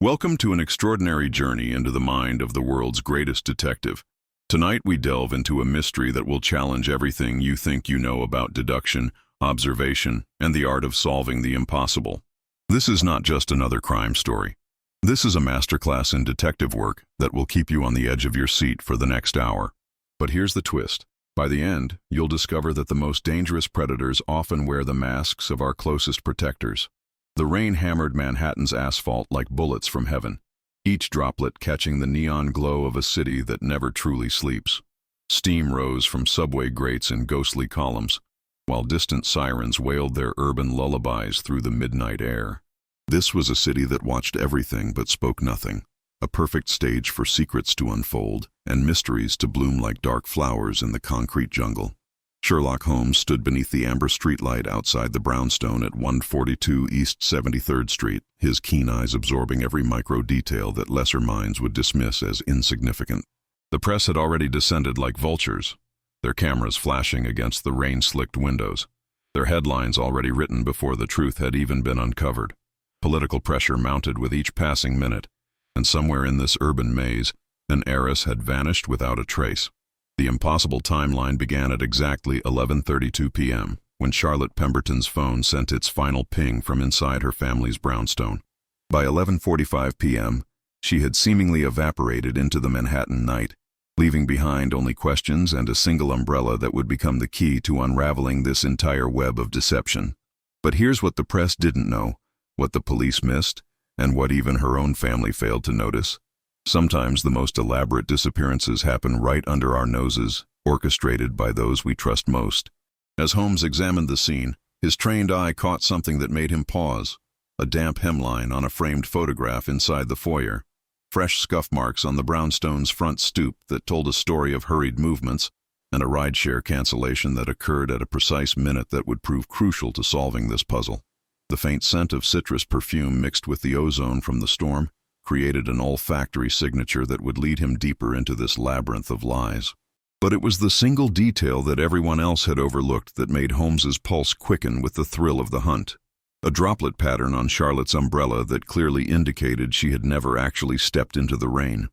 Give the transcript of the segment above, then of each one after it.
Welcome to an extraordinary journey into the mind of the world's greatest detective. Tonight we delve into a mystery that will challenge everything you think you know about deduction, observation, and the art of solving the impossible. This is not just another crime story. This is a masterclass in detective work that will keep you on the edge of your seat for the next hour. But here's the twist. By the end, you'll discover that the most dangerous predators often wear the masks of our closest protectors. The rain hammered Manhattan's asphalt like bullets from heaven, each droplet catching the neon glow of a city that never truly sleeps. Steam rose from subway grates in ghostly columns, while distant sirens wailed their urban lullabies through the midnight air. This was a city that watched everything but spoke nothing, a perfect stage for secrets to unfold and mysteries to bloom like dark flowers in the concrete jungle. Sherlock Holmes stood beneath the amber streetlight outside the brownstone at 142 East 73rd Street, his keen eyes absorbing every micro-detail that lesser minds would dismiss as insignificant. The press had already descended like vultures, their cameras flashing against the rain-slicked windows, their headlines already written before the truth had even been uncovered. Political pressure mounted with each passing minute, and somewhere in this urban maze, an heiress had vanished without a trace. The impossible timeline began at exactly 11:32 p.m., when Charlotte Pemberton's phone sent its final ping from inside her family's brownstone. By 11:45 p.m., she had seemingly evaporated into the Manhattan night, leaving behind only questions and a single umbrella that would become the key to unraveling this entire web of deception. But here's what the press didn't know, what the police missed, and what even her own family failed to notice. Sometimes the most elaborate disappearances happen right under our noses, orchestrated by those we trust most. As Holmes examined the scene, his trained eye caught something that made him pause: a damp hemline on a framed photograph inside the foyer, fresh scuff marks on the brownstone's front stoop that told a story of hurried movements, and a rideshare cancellation that occurred at a precise minute that would prove crucial to solving this puzzle. The faint scent of citrus perfume mixed with the ozone from the storm created an olfactory signature that would lead him deeper into this labyrinth of lies. But it was the single detail that everyone else had overlooked that made Holmes's pulse quicken with the thrill of the hunt. A droplet pattern on Charlotte's umbrella that clearly indicated she had never actually stepped into the rain.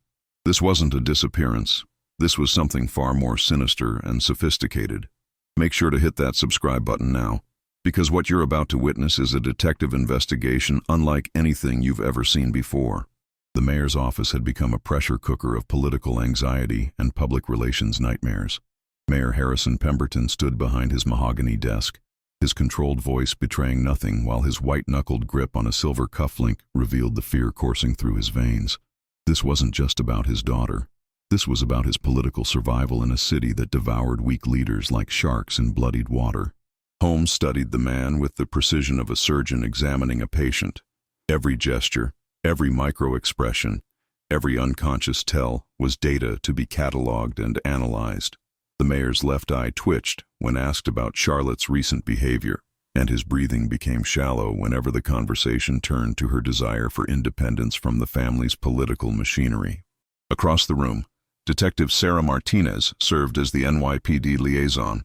This wasn't a disappearance. This was something far more sinister and sophisticated. Make sure to hit that subscribe button now, because what you're about to witness is a detective investigation unlike anything you've ever seen before. The mayor's office had become a pressure cooker of political anxiety and public relations nightmares. Mayor Harrison Pemberton stood behind his mahogany desk, his controlled voice betraying nothing while his white-knuckled grip on a silver cufflink revealed the fear coursing through his veins. This wasn't just about his daughter. This was about his political survival in a city that devoured weak leaders like sharks in bloodied water. Holmes studied the man with the precision of a surgeon examining a patient. Every gesture, every micro-expression, every unconscious tell was data to be cataloged and analyzed. The mayor's left eye twitched when asked about Charlotte's recent behavior, and his breathing became shallow whenever the conversation turned to her desire for independence from the family's political machinery. Across the room, Detective Sarah Martinez served as the NYPD liaison,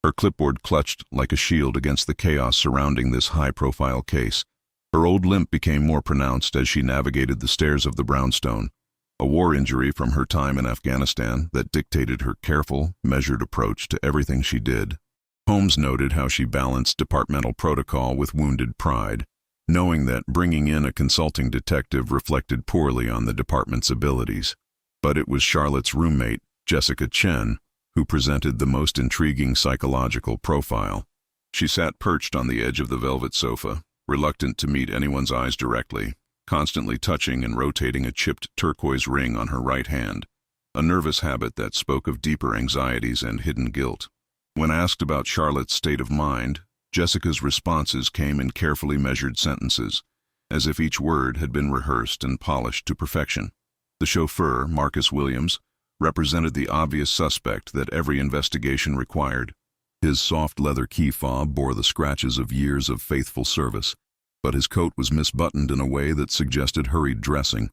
her clipboard clutched like a shield against the chaos surrounding this high-profile case. Her old limp became more pronounced as she navigated the stairs of the brownstone, a war injury from her time in Afghanistan that dictated her careful, measured approach to everything she did. Holmes noted how she balanced departmental protocol with wounded pride, knowing that bringing in a consulting detective reflected poorly on the department's abilities. But it was Charlotte's roommate, Jessica Chen, who presented the most intriguing psychological profile. She sat perched on the edge of the velvet sofa, reluctant to meet anyone's eyes directly, constantly touching and rotating a chipped turquoise ring on her right hand, a nervous habit that spoke of deeper anxieties and hidden guilt. When asked about Charlotte's state of mind, Jessica's responses came in carefully measured sentences, as if each word had been rehearsed and polished to perfection. The chauffeur, Marcus Williams, represented the obvious suspect that every investigation required. His soft leather key fob bore the scratches of years of faithful service, but his coat was misbuttoned in a way that suggested hurried dressing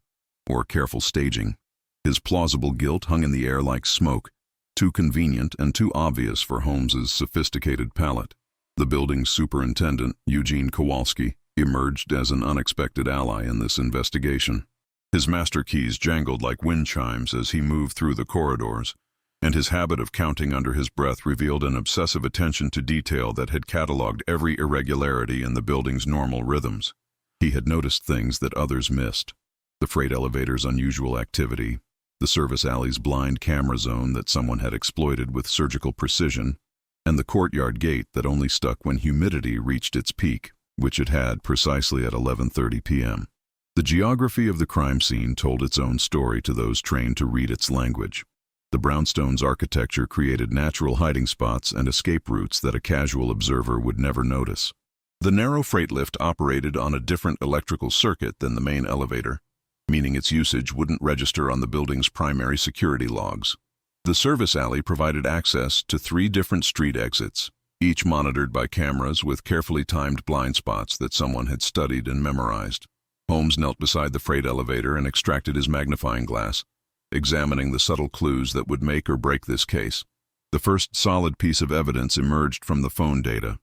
or careful staging. His plausible guilt hung in the air like smoke, too convenient and too obvious for Holmes's sophisticated palate. The building's superintendent, Eugene Kowalski, emerged as an unexpected ally in this investigation. His master keys jangled like wind chimes as he moved through the corridors, and his habit of counting under his breath revealed an obsessive attention to detail that had catalogued every irregularity in the building's normal rhythms. He had noticed things that others missed: the freight elevator's unusual activity, the service alley's blind camera zone that someone had exploited with surgical precision, and the courtyard gate that only stuck when humidity reached its peak, which it had precisely at 11:30 p.m. The geography of the crime scene told its own story to those trained to read its language. The brownstone's architecture created natural hiding spots and escape routes that a casual observer would never notice. The narrow freight lift operated on a different electrical circuit than the main elevator, meaning its usage wouldn't register on the building's primary security logs. The service alley provided access to 3 different street exits, each monitored by cameras with carefully timed blind spots that someone had studied and memorized. Holmes knelt beside the freight elevator and extracted his magnifying glass, examining the subtle clues that would make or break this case. The first solid piece of evidence emerged from the phone data.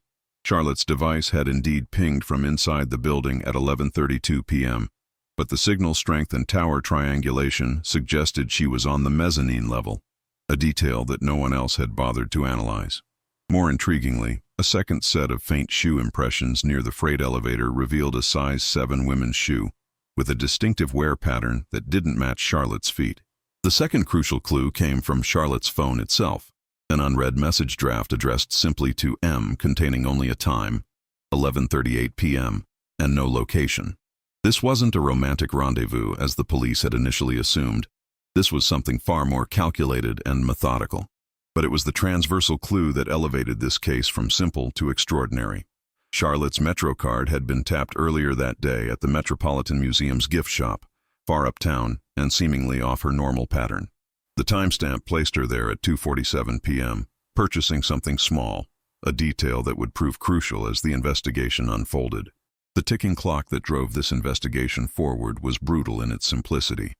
Charlotte's device had indeed pinged from inside the building at 11:32 p.m., but the signal strength and tower triangulation suggested she was on the mezzanine level, a detail that no one else had bothered to analyze. More intriguingly, a second set of faint shoe impressions near the freight elevator revealed a size 7 women's shoe, with a distinctive wear pattern that didn't match Charlotte's feet. The second crucial clue came from Charlotte's phone itself, an unread message draft addressed simply to M containing only a time, 11:38 p.m., and no location. This wasn't a romantic rendezvous as the police had initially assumed. This was something far more calculated and methodical. But it was the transversal clue that elevated this case from simple to extraordinary. Charlotte's Metro card had been tapped earlier that day at the Metropolitan Museum's gift shop, far uptown and seemingly off her normal pattern. The timestamp placed her there at 2:47 p.m., purchasing something small, a detail that would prove crucial as the investigation unfolded. The ticking clock that drove this investigation forward was brutal in its simplicity.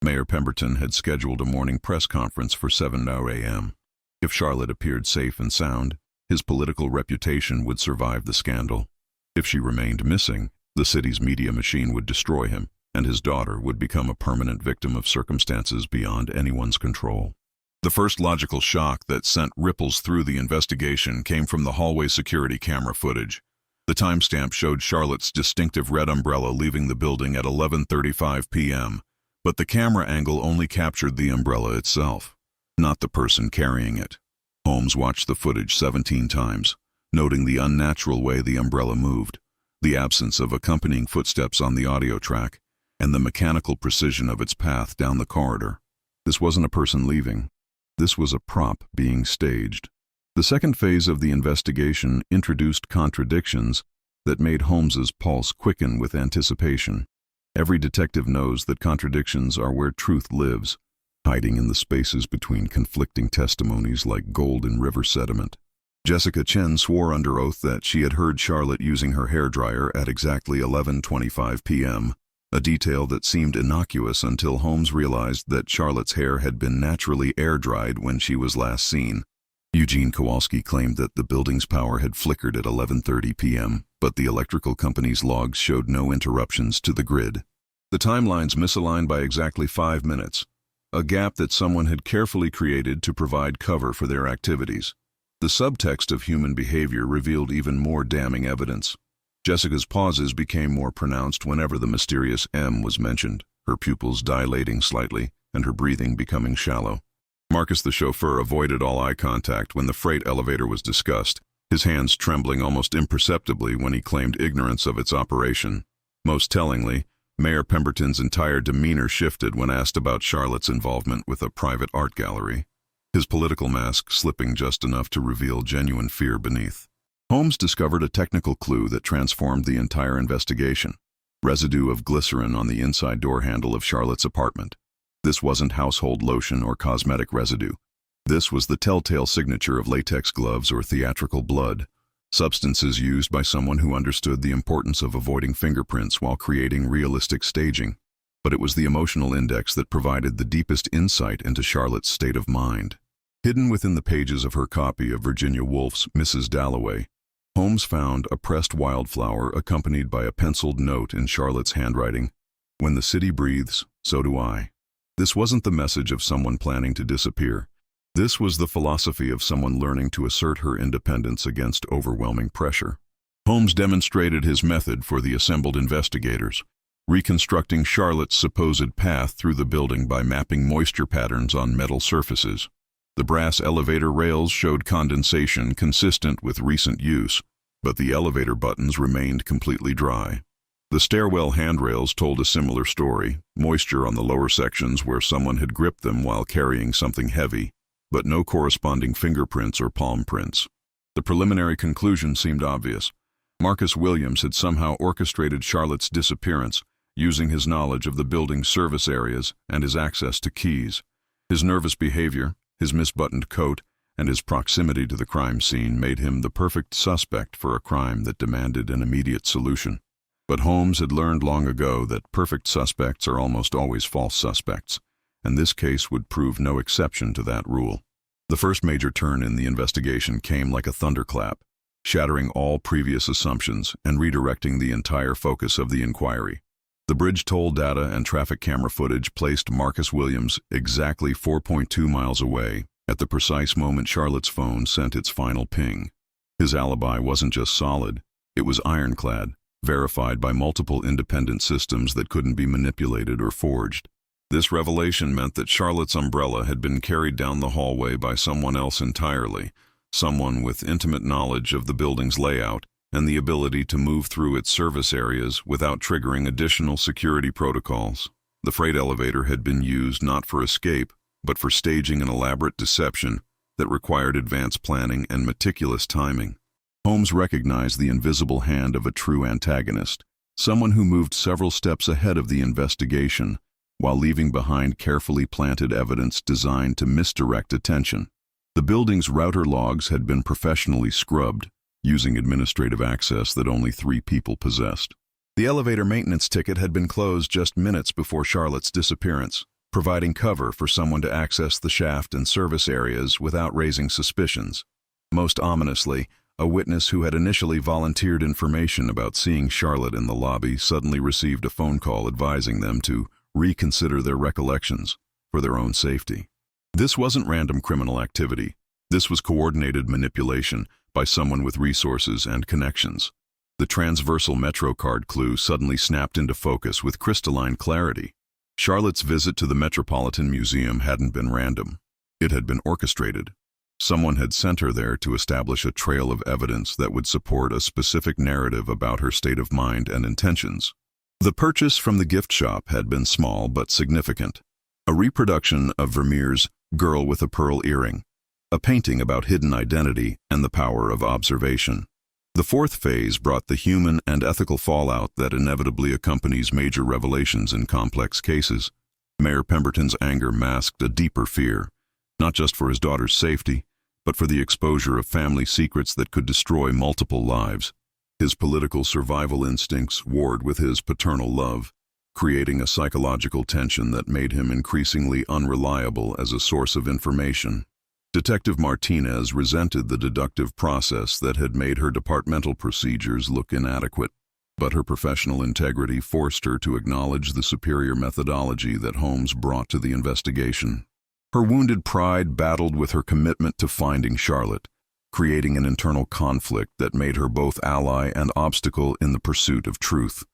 Mayor Pemberton had scheduled a morning press conference for 7:00 a.m. If Charlotte appeared safe and sound, his political reputation would survive the scandal. If she remained missing, the city's media machine would destroy him, and his daughter would become a permanent victim of circumstances beyond anyone's control. The first logical shock that sent ripples through the investigation came from the hallway security camera footage. The timestamp showed Charlotte's distinctive red umbrella leaving the building at 11:35 p.m., but the camera angle only captured the umbrella itself, not the person carrying it. Holmes watched the footage 17 times, noting the unnatural way the umbrella moved, the absence of accompanying footsteps on the audio track, and the mechanical precision of its path down the corridor. This wasn't a person leaving. This was a prop being staged. The second phase of the investigation introduced contradictions that made Holmes's pulse quicken with anticipation. Every detective knows that contradictions are where truth lives, hiding in the spaces between conflicting testimonies like gold in river sediment. Jessica Chen swore under oath that she had heard Charlotte using her hairdryer at exactly 11:25 p.m., a detail that seemed innocuous until Holmes realized that Charlotte's hair had been naturally air-dried when she was last seen. Eugene Kowalski claimed that the building's power had flickered at 11:30 p.m., but the electrical company's logs showed no interruptions to the grid. The timelines misaligned by exactly 5 minutes, a gap that someone had carefully created to provide cover for their activities. The subtext of human behavior revealed even more damning evidence. Jessica's pauses became more pronounced whenever the mysterious M was mentioned, her pupils dilating slightly and her breathing becoming shallow. Marcus, the chauffeur, avoided all eye contact when the freight elevator was discussed, his hands trembling almost imperceptibly when he claimed ignorance of its operation. Most tellingly, Mayor Pemberton's entire demeanor shifted when asked about Charlotte's involvement with a private art gallery, his political mask slipping just enough to reveal genuine fear beneath. Holmes discovered a technical clue that transformed the entire investigation: residue of glycerin on the inside door handle of Charlotte's apartment. This wasn't household lotion or cosmetic residue. This was the telltale signature of latex gloves or theatrical blood, substances used by someone who understood the importance of avoiding fingerprints while creating realistic staging. But it was the emotional index that provided the deepest insight into Charlotte's state of mind. Hidden within the pages of her copy of Virginia Woolf's Mrs. Dalloway, Holmes found a pressed wildflower accompanied by a penciled note in Charlotte's handwriting. When the city breathes, so do I. This wasn't the message of someone planning to disappear. This was the philosophy of someone learning to assert her independence against overwhelming pressure. Holmes demonstrated his method for the assembled investigators, reconstructing Charlotte's supposed path through the building by mapping moisture patterns on metal surfaces. The brass elevator rails showed condensation consistent with recent use, but the elevator buttons remained completely dry. The stairwell handrails told a similar story, moisture on the lower sections where someone had gripped them while carrying something heavy, but no corresponding fingerprints or palm prints. The preliminary conclusion seemed obvious. Marcus Williams had somehow orchestrated Charlotte's disappearance, using his knowledge of the building's service areas and his access to keys. His nervous behavior, his misbuttoned coat, and his proximity to the crime scene made him the perfect suspect for a crime that demanded an immediate solution. But Holmes had learned long ago that perfect suspects are almost always false suspects, and this case would prove no exception to that rule. The first major turn in the investigation came like a thunderclap, shattering all previous assumptions and redirecting the entire focus of the inquiry. The bridge toll data and traffic camera footage placed Marcus Williams exactly 4.2 miles away at the precise moment Charlotte's phone sent its final ping. His alibi wasn't just solid, it was ironclad, verified by multiple independent systems that couldn't be manipulated or forged. This revelation meant that Charlotte's umbrella had been carried down the hallway by someone else entirely, someone with intimate knowledge of the building's layout and the ability to move through its service areas without triggering additional security protocols. The freight elevator had been used not for escape, but for staging an elaborate deception that required advanced planning and meticulous timing. Holmes recognized the invisible hand of a true antagonist, someone who moved several steps ahead of the investigation, while leaving behind carefully planted evidence designed to misdirect attention. The building's router logs had been professionally scrubbed, using administrative access that only 3 people possessed. The elevator maintenance ticket had been closed just minutes before Charlotte's disappearance, providing cover for someone to access the shaft and service areas without raising suspicions. Most ominously, a witness who had initially volunteered information about seeing Charlotte in the lobby suddenly received a phone call advising them to reconsider their recollections for their own safety. This wasn't random criminal activity. This was coordinated manipulation by someone with resources and connections. The transversal MetroCard clue suddenly snapped into focus with crystalline clarity. Charlotte's visit to the Metropolitan Museum hadn't been random. It had been orchestrated. Someone had sent her there to establish a trail of evidence that would support a specific narrative about her state of mind and intentions. The purchase from the gift shop had been small but significant. A reproduction of Vermeer's Girl with a Pearl Earring, a painting about hidden identity and the power of observation. The fourth phase brought the human and ethical fallout that inevitably accompanies major revelations in complex cases. Mayor Pemberton's anger masked a deeper fear, not just for his daughter's safety, but for the exposure of family secrets that could destroy multiple lives. His political survival instincts warred with his paternal love, creating a psychological tension that made him increasingly unreliable as a source of information. Detective Martinez resented the deductive process that had made her departmental procedures look inadequate, but her professional integrity forced her to acknowledge the superior methodology that Holmes brought to the investigation. Her wounded pride battled with her commitment to finding Charlotte, creating an internal conflict that made her both ally and obstacle in the pursuit of truth.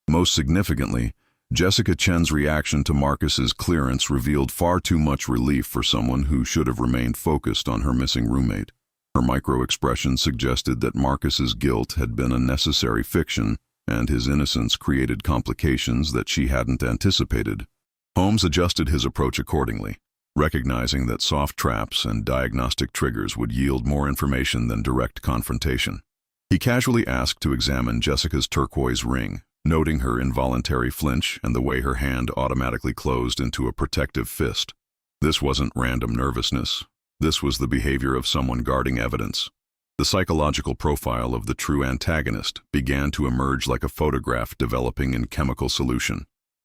Most significantly, Jessica Chen's reaction to Marcus's clearance revealed far too much relief for someone who should have remained focused on her missing roommate. Her micro-expression suggested that Marcus's guilt had been a necessary fiction, and his innocence created complications that she hadn't anticipated. Holmes adjusted his approach accordingly, recognizing that soft traps and diagnostic triggers would yield more information than direct confrontation. He casually asked to examine Jessica's turquoise ring, noting her involuntary flinch and the way her hand automatically closed into a protective fist. This wasn't random nervousness. This was the behavior of someone guarding evidence. The psychological profile of the true antagonist began to emerge like a photograph developing in chemical solution.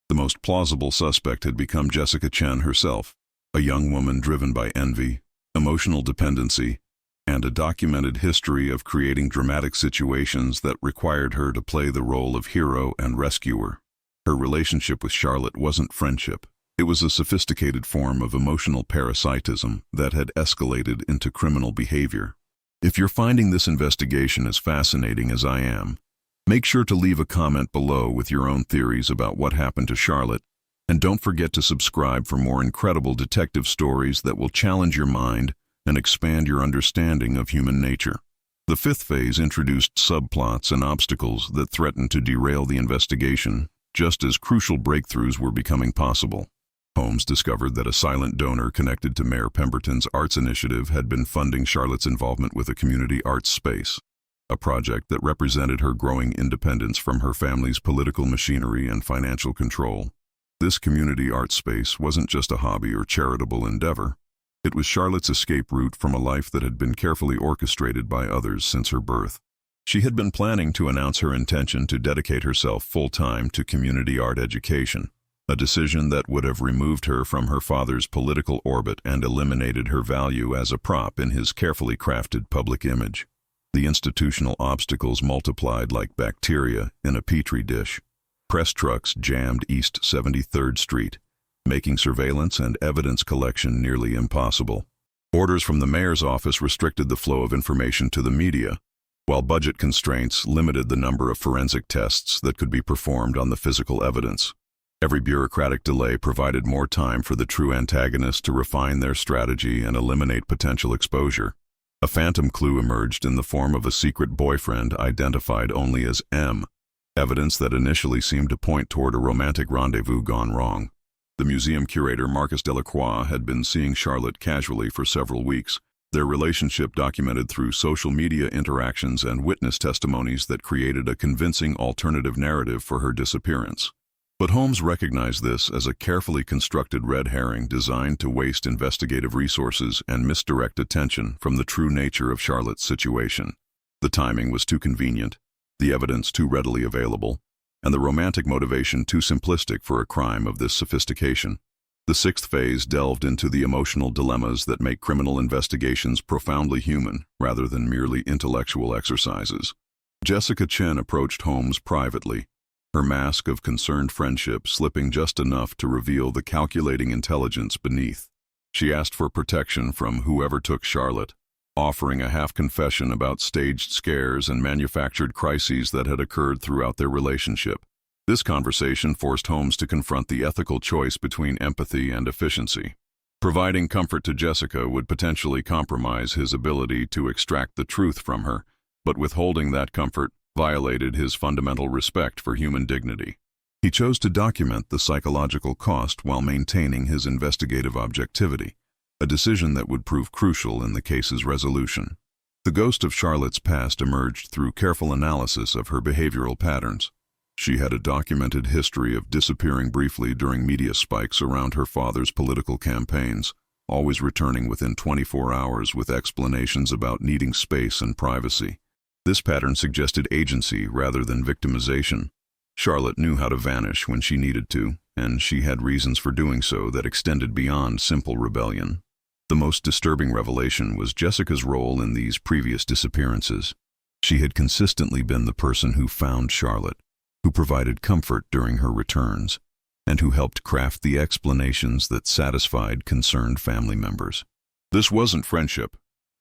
The most plausible suspect had become Jessica Chen herself, a young woman driven by envy, emotional dependency, and a documented history of creating dramatic situations that required her to play the role of hero and rescuer. Her relationship with Charlotte wasn't friendship. It was a sophisticated form of emotional parasitism that had escalated into criminal behavior. If you're finding this investigation as fascinating as I am, make sure to leave a comment below with your own theories about what happened to Charlotte, and don't forget to subscribe for more incredible detective stories that will challenge your mind and expand your understanding of human nature. The fifth phase introduced subplots and obstacles that threatened to derail the investigation, just as crucial breakthroughs were becoming possible. Holmes discovered that a silent donor connected to Mayor Pemberton's arts initiative had been funding Charlotte's involvement with a community arts space, a project that represented her growing independence from her family's political machinery and financial control. This community arts space wasn't just a hobby or charitable endeavor. It was Charlotte's escape route from a life that had been carefully orchestrated by others since her birth. She had been planning to announce her intention to dedicate herself full-time to community art education, a decision that would have removed her from her father's political orbit and eliminated her value as a prop in his carefully crafted public image. The institutional obstacles multiplied like bacteria in a petri dish. Press trucks jammed East 73rd Street, making surveillance and evidence collection nearly impossible. Orders from the mayor's office restricted the flow of information to the media, while budget constraints limited the number of forensic tests that could be performed on the physical evidence. Every bureaucratic delay provided more time for the true antagonists to refine their strategy and eliminate potential exposure. A phantom clue emerged in the form of a secret boyfriend identified only as M, evidence that initially seemed to point toward a romantic rendezvous gone wrong. The museum curator Marcus Delacroix had been seeing Charlotte casually for several weeks, their relationship documented through social media interactions and witness testimonies that created a convincing alternative narrative for her disappearance. But Holmes recognized this as a carefully constructed red herring designed to waste investigative resources and misdirect attention from the true nature of Charlotte's situation. The timing was too convenient, the evidence too readily available, and the romantic motivation too simplistic for a crime of this sophistication. The sixth phase delved into the emotional dilemmas that make criminal investigations profoundly human rather than merely intellectual exercises. Jessica Chen approached Holmes privately, her mask of concerned friendship slipping just enough to reveal the calculating intelligence beneath. She asked for protection from whoever took Charlotte, offering a half-confession about staged scares and manufactured crises that had occurred throughout their relationship. This conversation forced Holmes to confront the ethical choice between empathy and efficiency. Providing comfort to Jessica would potentially compromise his ability to extract the truth from her, but withholding that comfort violated his fundamental respect for human dignity. He chose to document the psychological cost while maintaining his investigative objectivity, a decision that would prove crucial in the case's resolution. The ghost of Charlotte's past emerged through careful analysis of her behavioral patterns. She had a documented history of disappearing briefly during media spikes around her father's political campaigns, always returning within 24 hours with explanations about needing space and privacy. This pattern suggested agency rather than victimization. Charlotte knew how to vanish when she needed to, and she had reasons for doing so that extended beyond simple rebellion. The most disturbing revelation was Jessica's role in these previous disappearances. She had consistently been the person who found Charlotte, who provided comfort during her returns, and who helped craft the explanations that satisfied concerned family members. This wasn't friendship.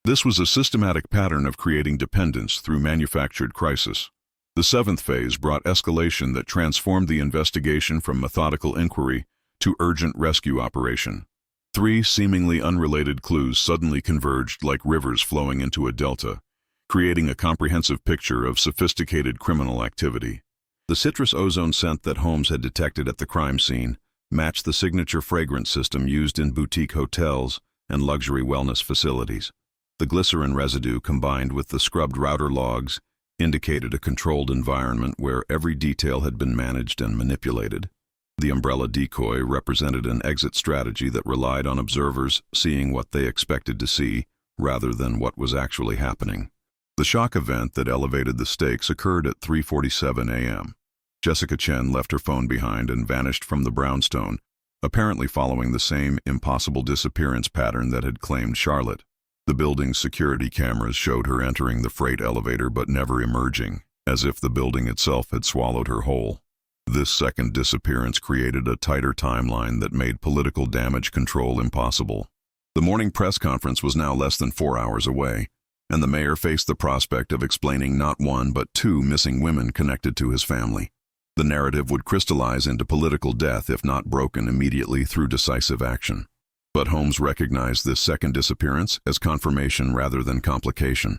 This was a systematic pattern of creating dependence through manufactured crisis. The seventh phase brought escalation that transformed the investigation from methodical inquiry to urgent rescue operation. 3 seemingly unrelated clues suddenly converged like rivers flowing into a delta, creating a comprehensive picture of sophisticated criminal activity. The citrus ozone scent that Holmes had detected at the crime scene matched the signature fragrance system used in boutique hotels and luxury wellness facilities. The glycerin residue combined with the scrubbed router logs indicated a controlled environment where every detail had been managed and manipulated. The umbrella decoy represented an exit strategy that relied on observers seeing what they expected to see rather than what was actually happening. The shock event that elevated the stakes occurred at 3:47 a.m. Jessica Chen left her phone behind and vanished from the brownstone, apparently following the same impossible disappearance pattern that had claimed Charlotte. The building's security cameras showed her entering the freight elevator but never emerging, as if the building itself had swallowed her whole. This second disappearance created a tighter timeline that made political damage control impossible. The morning press conference was now less than 4 hours away, and the mayor faced the prospect of explaining not one but two missing women connected to his family. The narrative would crystallize into political death if not broken immediately through decisive action. But Holmes recognized this second disappearance as confirmation rather than complication.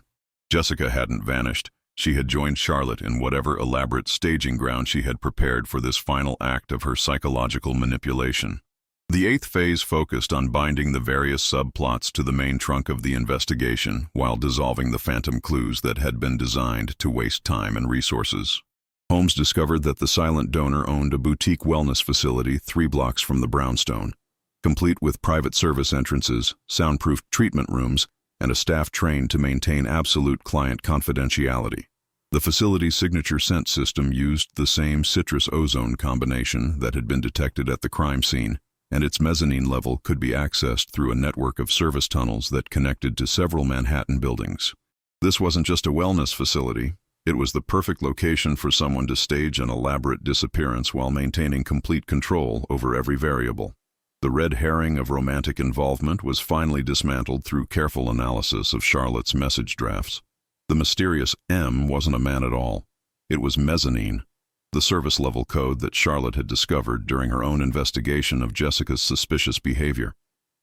Jessica hadn't vanished. She had joined Charlotte in whatever elaborate staging ground she had prepared for this final act of her psychological manipulation. The eighth phase focused on binding the various subplots to the main trunk of the investigation while dissolving the phantom clues that had been designed to waste time and resources. Holmes discovered that the silent donor owned a boutique wellness facility 3 blocks from the brownstone, complete with private service entrances, soundproof treatment rooms, and a staff trained to maintain absolute client confidentiality. The facility's signature scent system used the same citrus ozone combination that had been detected at the crime scene, and its mezzanine level could be accessed through a network of service tunnels that connected to several Manhattan buildings. This wasn't just a wellness facility. It was the perfect location for someone to stage an elaborate disappearance while maintaining complete control over every variable. The red herring of romantic involvement was finally dismantled through careful analysis of Charlotte's message drafts. The mysterious M wasn't a man at all. It was mezzanine, the service-level code that Charlotte had discovered during her own investigation of Jessica's suspicious behavior.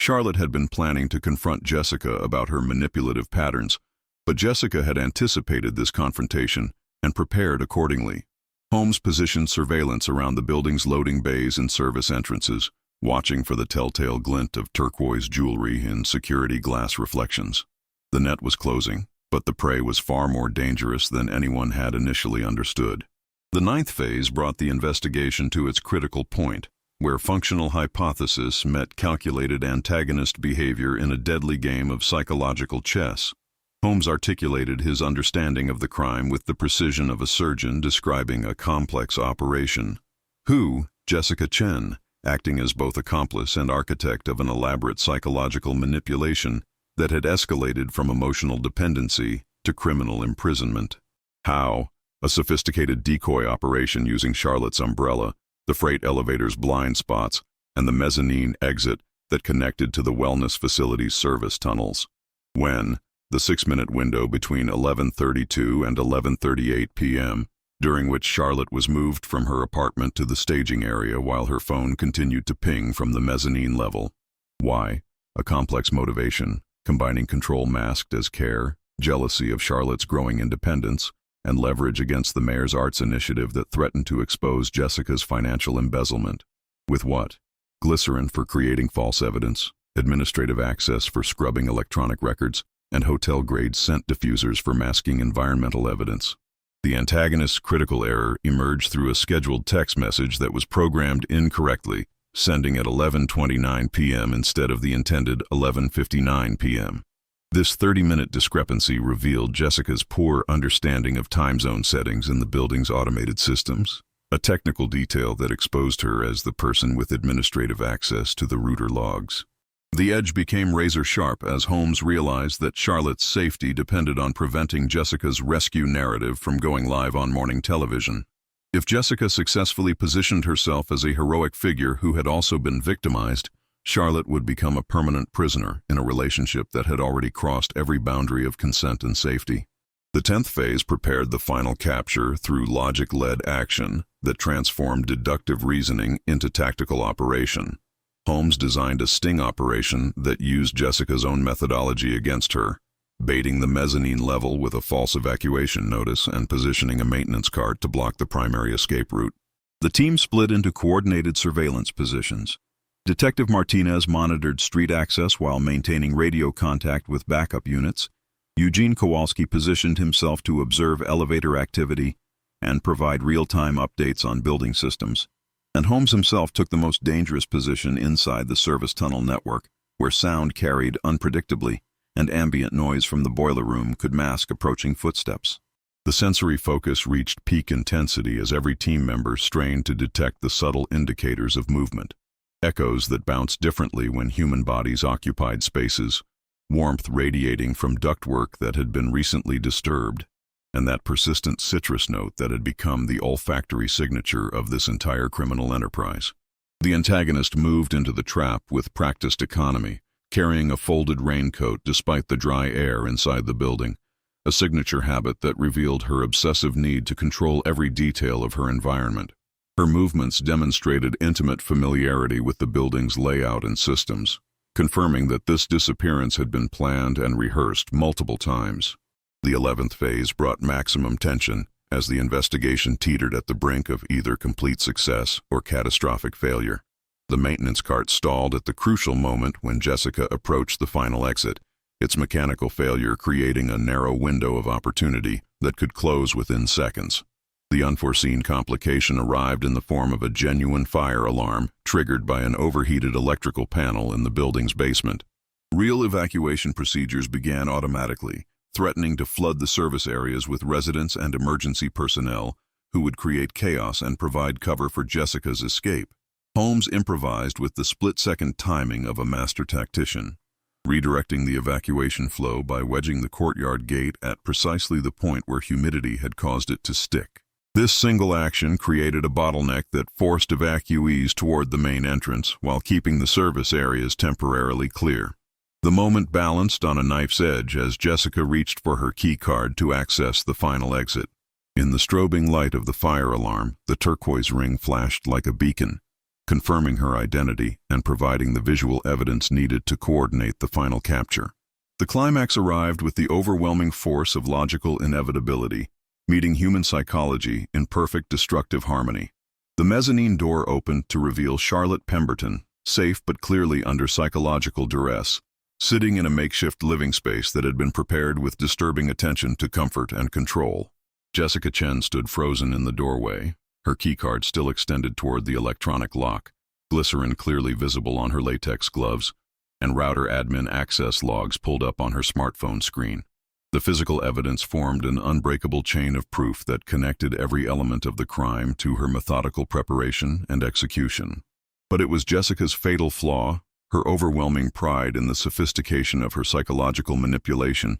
Charlotte had been planning to confront Jessica about her manipulative patterns, but Jessica had anticipated this confrontation and prepared accordingly. Holmes positioned surveillance around the building's loading bays and service entrances, watching for the telltale glint of turquoise jewelry in security glass reflections. The net was closing, but the prey was far more dangerous than anyone had initially understood. The ninth phase brought the investigation to its critical point, where functional hypothesis met calculated antagonist behavior in a deadly game of psychological chess. Holmes articulated his understanding of the crime with the precision of a surgeon describing a complex operation. Who, Jessica Chen, acting as both accomplice and architect of an elaborate psychological manipulation that had escalated from emotional dependency to criminal imprisonment. How, a sophisticated decoy operation using Charlotte's umbrella, the freight elevator's blind spots, and the mezzanine exit that connected to the wellness facility's service tunnels. When, the 6-minute window between 11:32 and 11:38 p.m., during which Charlotte was moved from her apartment to the staging area while her phone continued to ping from the mezzanine level. Why? A complex motivation, combining control masked as care, jealousy of Charlotte's growing independence, and leverage against the mayor's arts initiative that threatened to expose Jessica's financial embezzlement. With what? Glycerin for creating false evidence, administrative access for scrubbing electronic records, and hotel-grade scent diffusers for masking environmental evidence. The antagonist's critical error emerged through a scheduled text message that was programmed incorrectly, sending at 11:29 p.m. instead of the intended 11:59 p.m. This 30-minute discrepancy revealed Jessica's poor understanding of time zone settings in the building's automated systems, a technical detail that exposed her as the person with administrative access to the router logs. The edge became razor-sharp as Holmes realized that Charlotte's safety depended on preventing Jessica's rescue narrative from going live on morning television. If Jessica successfully positioned herself as a heroic figure who had also been victimized, Charlotte would become a permanent prisoner in a relationship that had already crossed every boundary of consent and safety. The 10th phase prepared the final capture through logic-led action that transformed deductive reasoning into tactical operation. Holmes designed a sting operation that used Jessica's own methodology against her, baiting the mezzanine level with a false evacuation notice and positioning a maintenance cart to block the primary escape route. The team split into coordinated surveillance positions. Detective Martinez monitored street access while maintaining radio contact with backup units. Eugene Kowalski positioned himself to observe elevator activity and provide real-time updates on building systems. And Holmes himself took the most dangerous position inside the service tunnel network, where sound carried unpredictably, and ambient noise from the boiler room could mask approaching footsteps. The sensory focus reached peak intensity as every team member strained to detect the subtle indicators of movement. Echoes that bounced differently when human bodies occupied spaces, warmth radiating from ductwork that had been recently disturbed, and that persistent citrus note that had become the olfactory signature of this entire criminal enterprise. The antagonist moved into the trap with practiced economy, carrying a folded raincoat despite the dry air inside the building, a signature habit that revealed her obsessive need to control every detail of her environment. Her movements demonstrated intimate familiarity with the building's layout and systems, confirming that this disappearance had been planned and rehearsed multiple times. The 11th phase brought maximum tension as the investigation teetered at the brink of either complete success or catastrophic failure. The maintenance cart stalled at the crucial moment when Jessica approached the final exit, its mechanical failure creating a narrow window of opportunity that could close within seconds. The unforeseen complication arrived in the form of a genuine fire alarm triggered by an overheated electrical panel in the building's basement. Real evacuation procedures began automatically, threatening to flood the service areas with residents and emergency personnel who would create chaos and provide cover for Jessica's escape. Holmes improvised with the split-second timing of a master tactician, redirecting the evacuation flow by wedging the courtyard gate at precisely the point where humidity had caused it to stick. This single action created a bottleneck that forced evacuees toward the main entrance while keeping the service areas temporarily clear. The moment balanced on a knife's edge as Jessica reached for her key card to access the final exit. In the strobing light of the fire alarm, the turquoise ring flashed like a beacon, confirming her identity and providing the visual evidence needed to coordinate the final capture. The climax arrived with the overwhelming force of logical inevitability, meeting human psychology in perfect destructive harmony. The mezzanine door opened to reveal Charlotte Pemberton, safe but clearly under psychological duress, sitting in a makeshift living space that had been prepared with disturbing attention to comfort and control. Jessica Chen stood frozen in the doorway, her keycard still extended toward the electronic lock, glycerin clearly visible on her latex gloves, and router admin access logs pulled up on her smartphone screen. The physical evidence formed an unbreakable chain of proof that connected every element of the crime to her methodical preparation and execution. But it was Jessica's fatal flaw, her overwhelming pride in the sophistication of her psychological manipulation,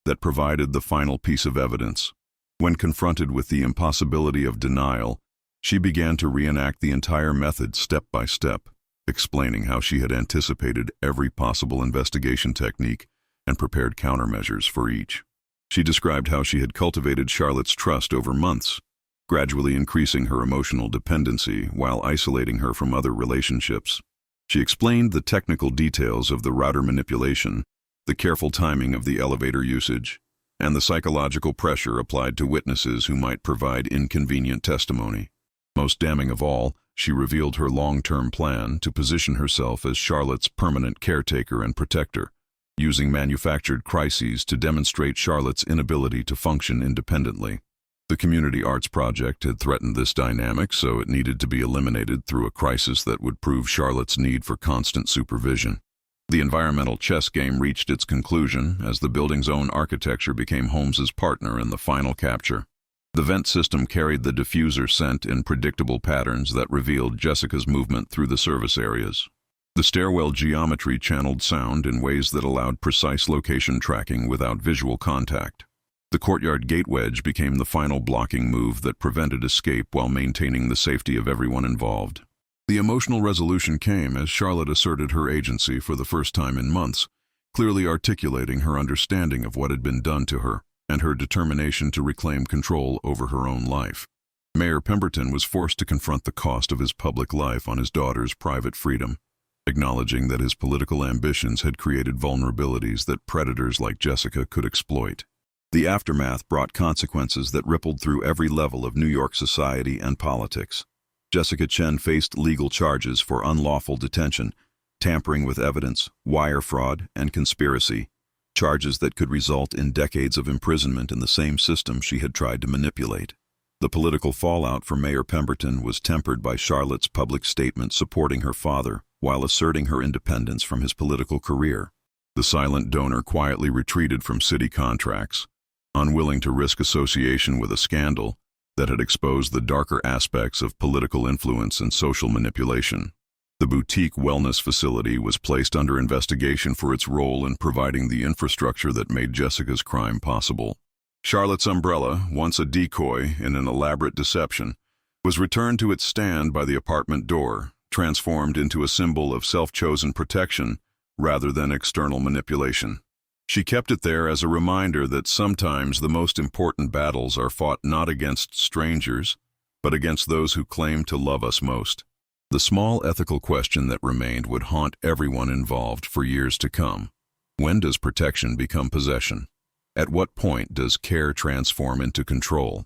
that provided the final piece of evidence. When confronted with the impossibility of denial, she began to reenact the entire method step by step, explaining how she had anticipated every possible investigation technique and prepared countermeasures for each. She described how she had cultivated Charlotte's trust over months, gradually increasing her emotional dependency while isolating her from other relationships. She explained the technical details of the router manipulation, the careful timing of the elevator usage, and the psychological pressure applied to witnesses who might provide inconvenient testimony. Most damning of all, she revealed her long-term plan to position herself as Charlotte's permanent caretaker and protector, using manufactured crises to demonstrate Charlotte's inability to function independently. The community arts project had threatened this dynamic, so it needed to be eliminated through a crisis that would prove Charlotte's need for constant supervision. The environmental chess game reached its conclusion as the building's own architecture became Holmes's partner in the final capture. The vent system carried the diffuser scent in predictable patterns that revealed Jessica's movement through the service areas. The stairwell geometry channeled sound in ways that allowed precise location tracking without visual contact. The courtyard gate wedge became the final blocking move that prevented escape while maintaining the safety of everyone involved. The emotional resolution came as Charlotte asserted her agency for the first time in months, clearly articulating her understanding of what had been done to her and her determination to reclaim control over her own life. Mayor Pemberton was forced to confront the cost of his public life on his daughter's private freedom, acknowledging that his political ambitions had created vulnerabilities that predators like Jessica could exploit. The aftermath brought consequences that rippled through every level of New York society and politics. Jessica Chen faced legal charges for unlawful detention, tampering with evidence, wire fraud, and conspiracy, charges that could result in decades of imprisonment in the same system she had tried to manipulate. The political fallout for Mayor Pemberton was tempered by Charlotte's public statement supporting her father while asserting her independence from his political career. The silent donor quietly retreated from city contracts, unwilling to risk association with a scandal that had exposed the darker aspects of political influence and social manipulation. The boutique wellness facility was placed under investigation for its role in providing the infrastructure that made Jessica's crime possible. Charlotte's umbrella, once a decoy in an elaborate deception, was returned to its stand by the apartment door, transformed into a symbol of self-chosen protection rather than external manipulation. She kept it there as a reminder that sometimes the most important battles are fought not against strangers, but against those who claim to love us most. The small ethical question that remained would haunt everyone involved for years to come. When does protection become possession? At what point does care transform into control?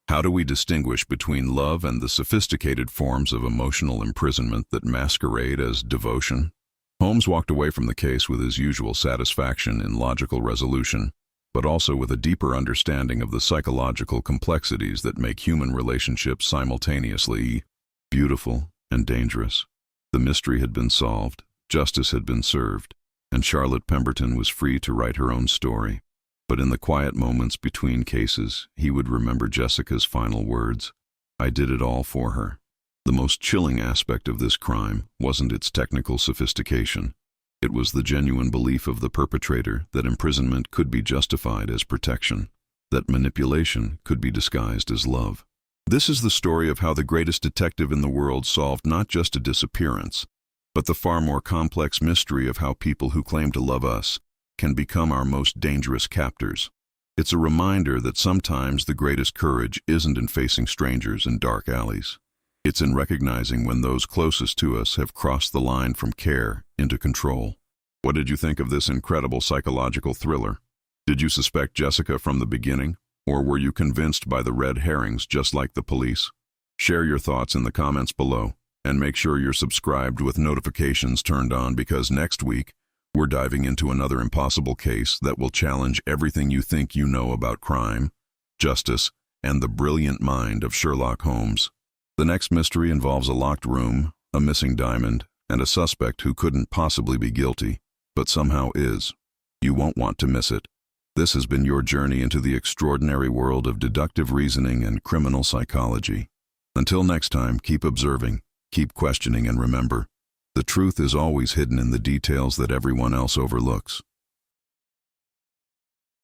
How do we distinguish between love and the sophisticated forms of emotional imprisonment that masquerade as devotion? Holmes walked away from the case with his usual satisfaction in logical resolution, but also with a deeper understanding of the psychological complexities that make human relationships simultaneously beautiful and dangerous. The mystery had been solved, justice had been served, and Charlotte Pemberton was free to write her own story. But in the quiet moments between cases, he would remember Jessica's final words, "I did it all for her." The most chilling aspect of this crime wasn't its technical sophistication. It was the genuine belief of the perpetrator that imprisonment could be justified as protection, that manipulation could be disguised as love. This is the story of how the greatest detective in the world solved not just a disappearance, but the far more complex mystery of how people who claim to love us can become our most dangerous captors. It's a reminder that sometimes the greatest courage isn't in facing strangers in dark alleys. It's in recognizing when those closest to us have crossed the line from care into control. What did you think of this incredible psychological thriller? Did you suspect Jessica from the beginning, or were you convinced by the red herrings just like the police? Share your thoughts in the comments below, and make sure you're subscribed with notifications turned on, because next week, we're diving into another impossible case that will challenge everything you think you know about crime, justice, and the brilliant mind of Sherlock Holmes. The next mystery involves a locked room, a missing diamond, and a suspect who couldn't possibly be guilty, but somehow is. You won't want to miss it. This has been your journey into the extraordinary world of deductive reasoning and criminal psychology. Until next time, keep observing, keep questioning, and remember, the truth is always hidden in the details that everyone else overlooks.